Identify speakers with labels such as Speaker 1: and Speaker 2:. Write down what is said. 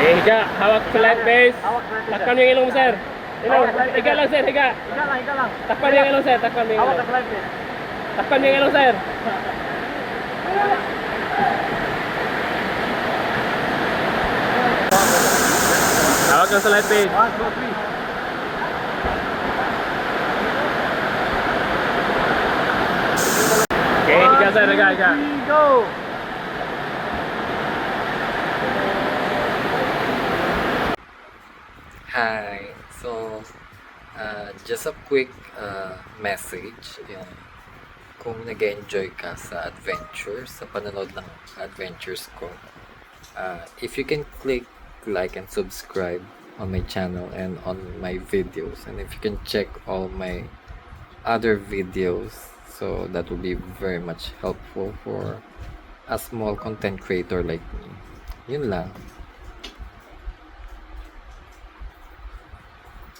Speaker 1: Okay, higa. Hawak sa light base.
Speaker 2: Hawak sa light base,
Speaker 1: Takpan yung ilong mo, sir. Ilong.
Speaker 2: Hawak sa light
Speaker 1: Higa
Speaker 2: base.
Speaker 1: lang, sir. Higa.
Speaker 2: Higa lang.
Speaker 1: Takpan yung ilong, sir. Takpan yung
Speaker 2: Hawak
Speaker 1: ilong.
Speaker 2: sa live base.
Speaker 1: Takpan yung ilong, sir. Hawak lang sa light base.
Speaker 2: 1, 2, 3.
Speaker 1: Okay, higa, sir. Higa, higa.
Speaker 2: Go!
Speaker 3: Hi. So, just a quick message. Kung nag-enjoy ka sa adventures, sa panonood ng adventures ko, if you can click like and subscribe on my channel and on my videos, and if you can check all my other videos, so that will be very much helpful for a small content creator like me. Yun lang.